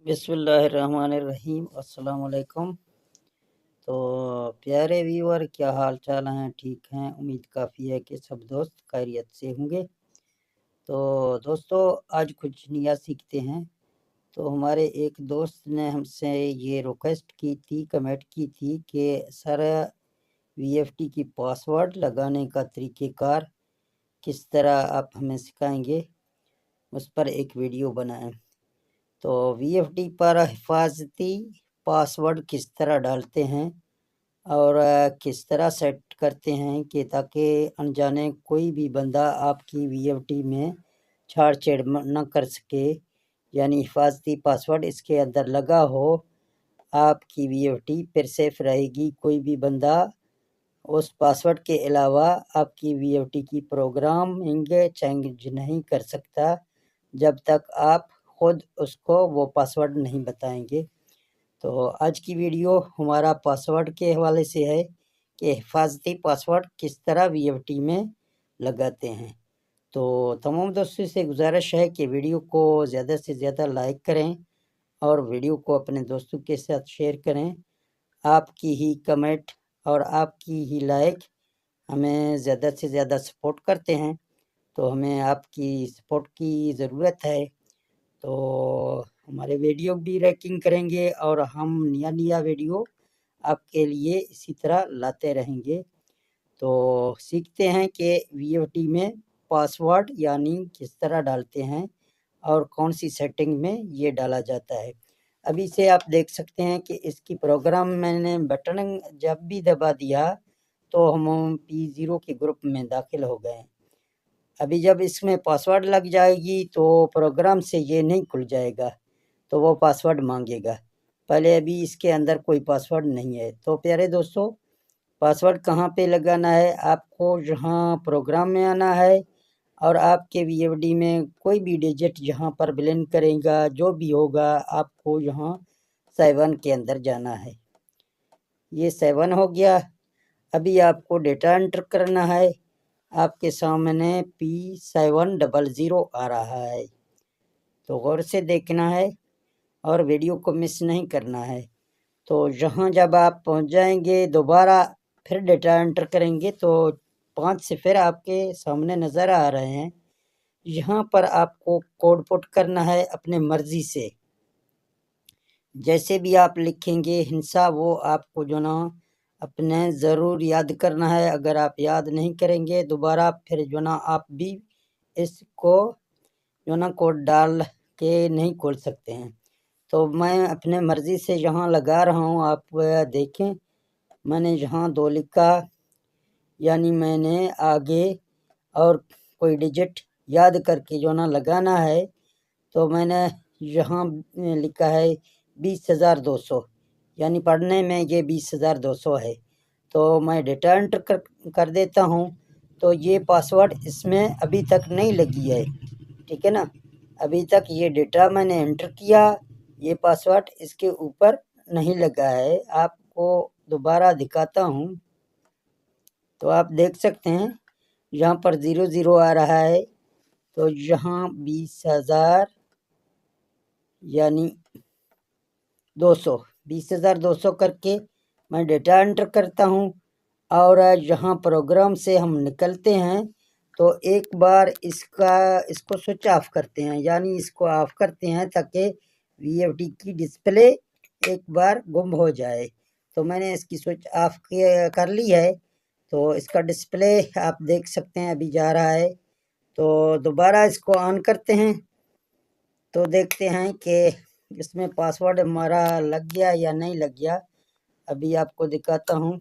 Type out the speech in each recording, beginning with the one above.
बिस्मिल्लाहिर्रहमानिर्रहीम। अस्सलाम वालेकुम। तो प्यारे व्यूअर, क्या हाल चाल हैं? ठीक हैं? उम्मीद काफ़ी है कि सब दोस्त खैरियत से होंगे। तो दोस्तों, आज कुछ नया सीखते हैं। तो हमारे एक दोस्त ने हमसे ये रिक्वेस्ट की थी, कमेंट की थी कि सर, वीएफटी की पासवर्ड लगाने का तरीक़ेकार किस तरह आप हमें सिखाएंगे, उस पर एक वीडियो बनाएं। तो वीएफटी पर हिफाजती पासवर्ड किस तरह डालते हैं और किस तरह सेट करते हैं कि ताकि अनजाने कोई भी बंदा आपकी वीएफटी में छेड़ न कर सके। यानी हिफाजती पासवर्ड इसके अंदर लगा हो, आपकी वीएफटी फिर सेफ रहेगी। कोई भी बंदा उस पासवर्ड के अलावा आपकी वीएफटी की प्रोग्रामिंग चेंज नहीं कर सकता जब तक आप खुद उसको वो पासवर्ड नहीं बताएंगे। तो आज की वीडियो हमारा पासवर्ड के हवाले से है कि हिफाजती पासवर्ड किस तरह वीएफटी में लगाते हैं। तो तमाम दोस्तों से गुजारिश है कि वीडियो को ज़्यादा से ज़्यादा लाइक करें और वीडियो को अपने दोस्तों के साथ शेयर करें। आपकी ही कमेंट और आपकी ही लाइक हमें ज़्यादा से ज़्यादा सपोर्ट करते हैं, तो हमें आपकी सपोर्ट की ज़रूरत है। तो हमारे वीडियो भी रैंकिंग करेंगे और हम नया वीडियो आपके लिए इसी तरह लाते रहेंगे। तो सीखते हैं कि वीओटी में पासवर्ड यानी किस तरह डालते हैं और कौन सी सेटिंग में ये डाला जाता है। अभी से आप देख सकते हैं कि इसकी प्रोग्राम मैंने बटन जब भी दबा दिया तो हम P0 के ग्रुप में दाखिल हो गए। अभी जब इसमें पासवर्ड लग जाएगी तो प्रोग्राम से ये नहीं खुल जाएगा, तो वो पासवर्ड मांगेगा। पहले अभी इसके अंदर कोई पासवर्ड नहीं है। तो प्यारे दोस्तों, पासवर्ड कहाँ पे लगाना है? आपको जहाँ प्रोग्राम में आना है और आपके वीएफडी में कोई भी डिजिट जहाँ पर ब्लिंक करेगा, जो भी होगा, आपको यहाँ 7 के अंदर जाना है। ये 7 हो गया। अभी आपको डेटा एंटर करना है। आपके सामने P700 आ रहा है, तो गौर से देखना है और वीडियो को मिस नहीं करना है। तो यहाँ जब आप पहुँच जाएंगे, दोबारा फिर डेटा एंटर करेंगे तो 5 सिफर आपके सामने नज़र आ रहे हैं। यहाँ पर आपको कोड पुट करना है अपने मर्ज़ी से। जैसे भी आप लिखेंगे हिंसा, वो आपको जो ना अपने ज़रूर याद करना है। अगर आप याद नहीं करेंगे दोबारा फिर जो ना आप भी इसको जो ना कोड डाल के नहीं खोल सकते हैं। तो मैं अपने मर्ज़ी से यहाँ लगा रहा हूँ, आप देखें। मैंने यहाँ 2 लिखा, यानी मैंने आगे और कोई डिजिट याद करके जो ना लगाना है। तो मैंने यहाँ लिखा है 20,200, यानी पढ़ने में ये 20,200 है। तो मैं डेटा एंटर कर देता हूँ। तो ये पासवर्ड इसमें अभी तक नहीं लगी है, ठीक है ना। अभी तक ये डेटा मैंने एंटर किया, ये पासवर्ड इसके ऊपर नहीं लगा है। आपको दोबारा दिखाता हूँ तो आप देख सकते हैं यहाँ पर 00 आ रहा है। तो यहाँ 20,000 यानी 20,200 करके मैं डेटा एंटर करता हूँ। और यहाँ प्रोग्राम से हम निकलते हैं तो एक बार इसको स्विच ऑफ करते हैं, यानी इसको ऑफ करते हैं ताकि वीएफडी की डिस्प्ले एक बार गुम हो जाए। तो मैंने इसकी स्विच ऑफ कर ली है। तो इसका डिस्प्ले आप देख सकते हैं अभी जा रहा है। तो दोबारा इसको ऑन करते हैं तो देखते हैं कि इसमें पासवर्ड हमारा लग गया या नहीं लग गया। अभी आपको दिखाता हूँ।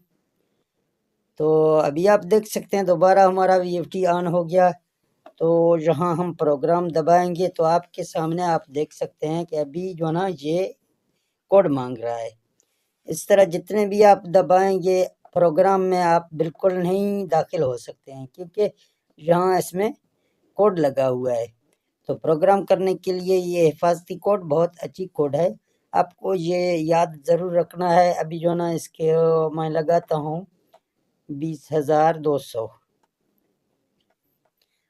तो अभी आप देख सकते हैं दोबारा हमारा वीएफटी ऑन हो गया। तो यहाँ हम प्रोग्राम दबाएंगे तो आपके सामने आप देख सकते हैं कि अभी जो ना ये कोड मांग रहा है। इस तरह जितने भी आप दबाएंगे प्रोग्राम में आप बिल्कुल नहीं दाखिल हो सकते हैं, क्योंकि यहाँ इसमें कोड लगा हुआ है। तो प्रोग्राम करने के लिए ये हिफाजती कोड बहुत अच्छी कोड है, आपको ये याद ज़रूर रखना है। अभी जो ना इसके मैं लगाता हूँ 20,200।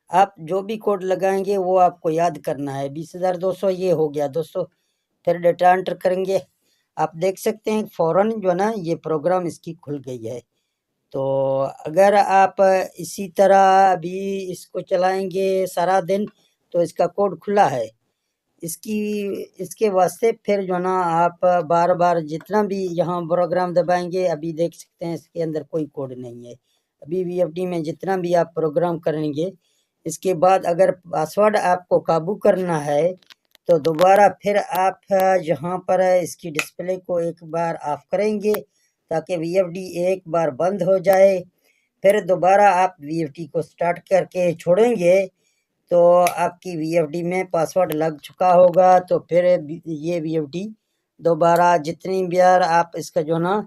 आप जो भी कोड लगाएंगे वो आपको याद करना है। 20,200 ये हो गया दोस्तों। پھر ڈیٹا انٹر کریں گے. آپ دیکھ سکتے ہیں فوراً جو ہے نا یہ پروگرام اس کی کھل گئی ہے. تو اگر آپ اسی طرح بھی اس کو چلائیں گے سارا دن تو اس کا کوڈ کھلا ہے. اس کے واسطے پھر جو ہے نا آپ بار بار جتنا بھی یہاں پروگرام دبائیں گے، ابھی دیکھ سکتے ہیں اس کے اندر کوئی کوڈ نہیں ہے. ابھی وی ایف ڈی میں جتنا بھی آپ پروگرام کریں گے، اس کے بعد اگر پاسورڈ آپ کو قابو کرنا ہے تو دوبارہ پھر آپ یہاں پر اس کی ڈسپلے کو ایک بار آف کریں گے تاکہ وی ایف ڈی ایک بار بند ہو جائے. پھر دوبارہ آپ وی ایف ڈی کو سٹارٹ کر کے چھوڑیں گے تو آپ کی وی ایف ڈی میں پاسورڈ لگ چکا ہوگا. تو پھر یہ وی ایف ڈی دوبارہ جتنی بار آپ اس کا جو نا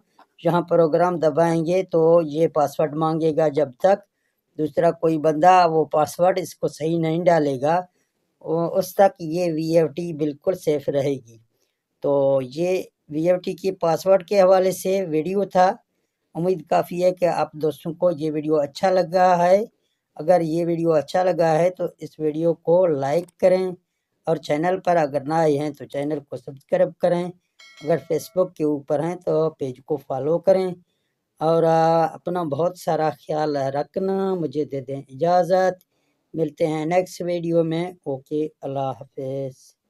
یہاں پروگرام دبائیں گے تو یہ پاسورڈ مانگے گا. جب تک دوسرا کوئی بندہ وہ پاسورڈ اس کو صحیح نہیں ڈالے گا اس تک یہ وی ایف ڈی بالکل سیف رہے گی. تو یہ وی ایف ڈی کی پاسورڈ کے حوالے سے ویڈیو تھا. امید کافی ہے کہ آپ دوستوں کو یہ ویڈیو اچھا لگا ہے. اگر یہ ویڈیو اچھا لگا ہے تو اس ویڈیو کو لائک کریں، اور چینل پر اگر نہ آئے ہیں تو چینل کو سبسکرائب کریں. اگر فیس بک کے اوپر ہیں تو پیج کو فالو کریں، اور اپنا بہت سارا خیال رکھنا. مجھے دے دیں اجازت، ملتے ہیں نیکسٹ ویڈیو میں. اوکے، اللہ حافظ.